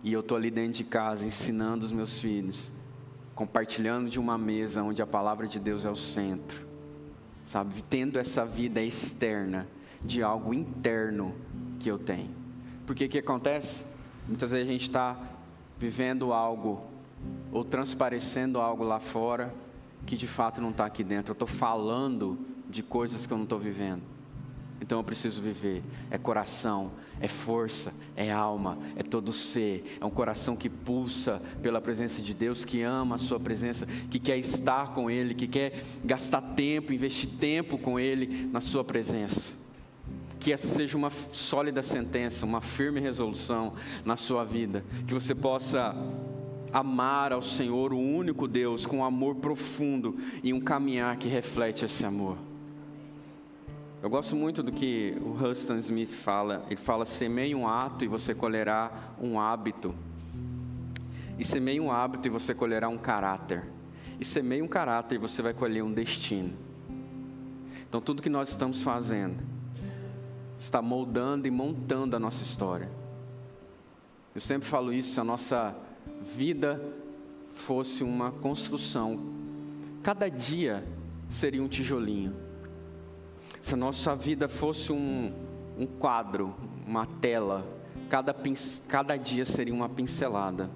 e eu estou ali dentro de casa ensinando os meus filhos, compartilhando de uma mesa onde a palavra de Deus é o centro, sabe, tendo essa vida externa de algo interno que eu tenho. Porque o que acontece? Muitas vezes a gente está vivendo algo, ou transparecendo algo lá fora, que de fato não está aqui dentro. Eu estou falando de coisas que eu não estou vivendo. Então eu preciso viver. É coração, é força, é alma, é todo ser. É um coração que pulsa pela presença de Deus, que ama a sua presença, que quer estar com Ele, que quer gastar tempo, investir tempo com Ele na sua presença. Que essa seja uma sólida sentença, uma firme resolução na sua vida. Que você possa amar ao Senhor, o único Deus, com um amor profundo e um caminhar que reflete esse amor. Eu gosto muito do que o Huston Smith fala. Ele fala: semeie um ato e você colherá um hábito. E semeie um hábito e você colherá um caráter. E semeie um caráter e você vai colher um destino. Então tudo que nós estamos fazendo está moldando e montando a nossa história. Eu sempre falo isso: se a nossa vida fosse uma construção, cada dia seria um tijolinho. Se a nossa vida fosse um quadro, uma tela, cada dia seria uma pincelada.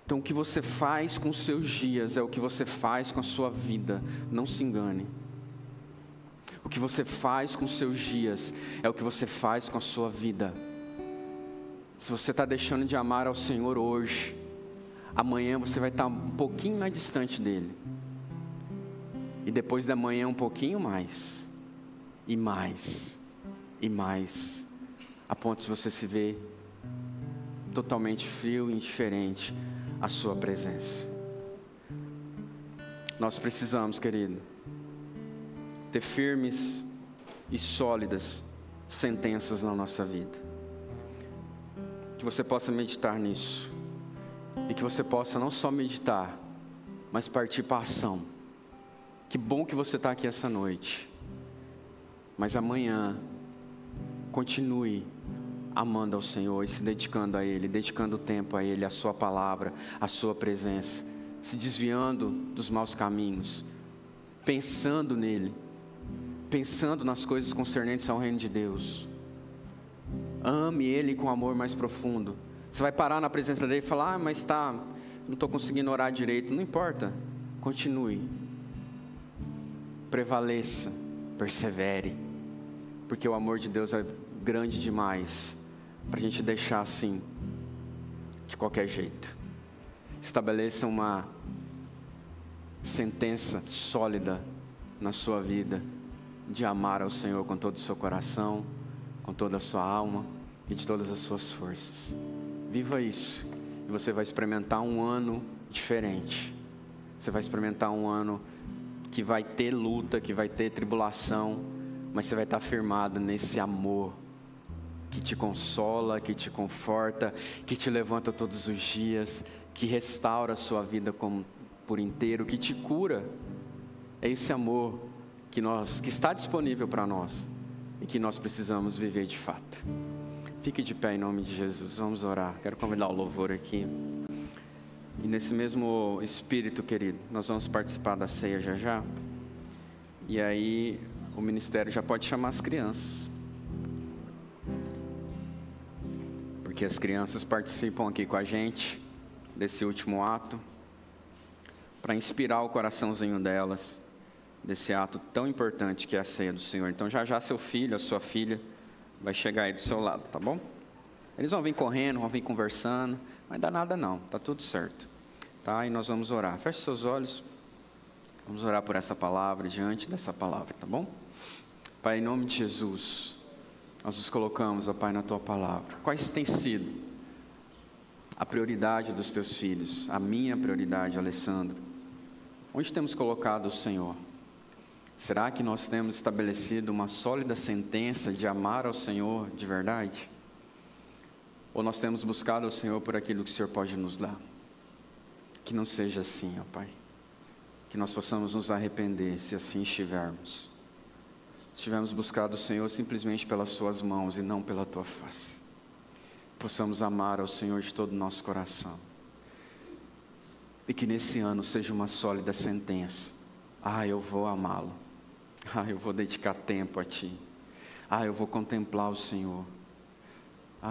Então o que você faz com os seus dias é o que você faz com a sua vida, não se engane. O que você faz com os seus dias é o que você faz com a sua vida. Se você está deixando de amar ao Senhor hoje, amanhã você vai estar um pouquinho mais distante dEle. E depois da manhã um pouquinho mais, e mais, e mais, a ponto de você se ver totalmente frio e indiferente à sua presença. Nós precisamos, querido, ter firmes e sólidas sentenças na nossa vida. Que você possa meditar nisso, e que você possa não só meditar, mas partir para a ação. Que bom que você está aqui essa noite, mas amanhã continue amando ao Senhor e se dedicando a Ele, dedicando tempo a Ele, a sua palavra, a sua presença, se desviando dos maus caminhos, pensando nele, pensando nas coisas concernentes ao reino de Deus. Ame Ele com amor mais profundo. Você vai parar na presença dEle e falar: mas não estou conseguindo orar direito. Não importa, continue. Prevaleça, persevere, porque o amor de Deus é grande demais para a gente deixar assim, de qualquer jeito. Estabeleça uma sentença sólida na sua vida, de amar ao Senhor com todo o seu coração, com toda a sua alma e de todas as suas forças. Viva isso, e você vai experimentar um ano diferente. Você vai experimentar um ano que vai ter luta, que vai ter tribulação, mas você vai estar firmado nesse amor que te consola, que te conforta, que te levanta todos os dias, que restaura a sua vida por inteiro, que te cura, É esse amor que está disponível para nós e que nós precisamos viver de fato. Fique de pé em nome de Jesus, vamos orar. Quero convidar o louvor aqui. E nesse mesmo espírito, querido, nós vamos participar da ceia já já. E aí o ministério já pode chamar as crianças. Porque as crianças participam aqui com a gente desse último ato, para inspirar o coraçãozinho delas, desse ato tão importante que é a ceia do Senhor. Então já já seu filho, a sua filha, vai chegar aí do seu lado, tá bom? Eles vão vir correndo, vão vir conversando, mas dá nada não, tá tudo certo, tá? E nós vamos orar. Feche seus olhos, vamos orar por essa palavra, diante dessa palavra, tá bom? Pai, em nome de Jesus, nós nos colocamos, ó Pai, na Tua palavra. Quais tem sido a prioridade dos Teus filhos? A minha prioridade, Alessandro. Onde temos colocado o Senhor? Será que nós temos estabelecido uma sólida sentença de amar ao Senhor de verdade? Ou nós temos buscado ao Senhor por aquilo que o Senhor pode nos dar? Que não seja assim, ó Pai. Que nós possamos nos arrepender, se assim estivermos. Se tivermos buscado o Senhor simplesmente pelas Suas mãos e não pela Tua face. Possamos amar ao Senhor de todo o nosso coração. E que nesse ano seja uma sólida sentença. Eu vou amá-lo. Eu vou dedicar tempo a Ti. Eu vou contemplar o Senhor.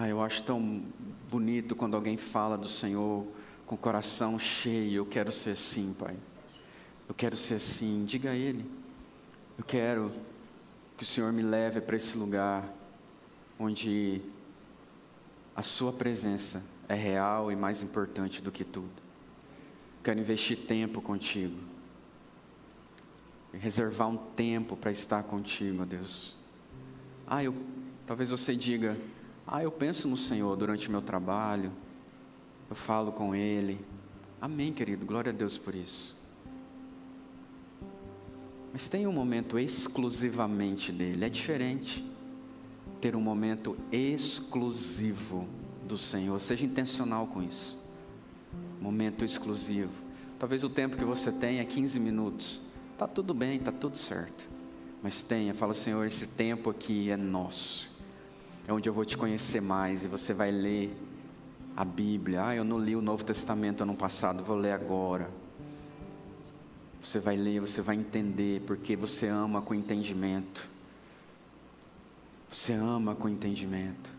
Eu acho tão bonito quando alguém fala do Senhor com o coração cheio. Eu quero ser assim, Pai. Eu quero ser assim. Diga a Ele. Eu quero que o Senhor me leve para esse lugar onde a Sua presença é real e mais importante do que tudo. Quero investir tempo contigo. Reservar um tempo para estar contigo, ó Deus. Talvez você diga, eu penso no Senhor durante o meu trabalho, eu falo com Ele. Amém, querido, glória a Deus por isso. Mas tem um momento exclusivamente dEle, é diferente. Ter um momento exclusivo do Senhor, seja intencional com isso. Momento exclusivo. Talvez o tempo que você tenha é 15 minutos. Está tudo bem, está tudo certo. Mas fala, Senhor, esse tempo aqui é nosso. É onde eu vou te conhecer mais. E você vai ler a Bíblia. Eu não li o Novo Testamento ano passado, vou ler agora. Você vai ler, você vai entender, porque você ama com entendimento. Você ama com entendimento.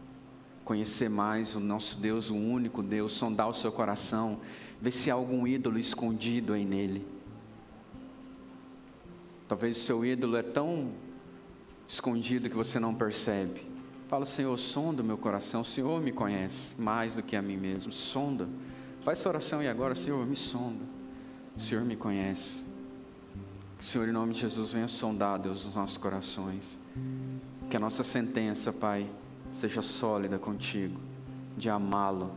Conhecer mais o nosso Deus, o único Deus, sondar o seu coração, ver se há algum ídolo escondido aí nele. Talvez o seu ídolo é tão escondido que você não percebe. Fala, Senhor, sonda o meu coração. O Senhor me conhece mais do que a mim mesmo. Sonda. Faz essa oração aí agora, Senhor, me sonda. O Senhor me conhece. Que o Senhor, em nome de Jesus, venha sondar, Deus, os nossos corações. Que a nossa sentença, Pai, seja sólida contigo, de amá-lo,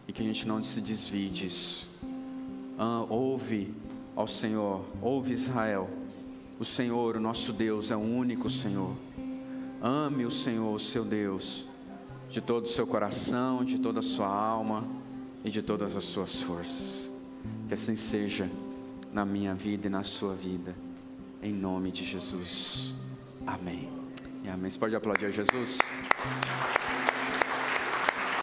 e que a gente não se desvie disso. Ouve ao Senhor, ouve Israel. O Senhor, o nosso Deus, é o único Senhor. Ame o Senhor, o seu Deus, de todo o seu coração, de toda a sua alma e de todas as suas forças. Que assim seja na minha vida e na sua vida, em nome de Jesus. Amém. E amém. Você pode aplaudir a Jesus?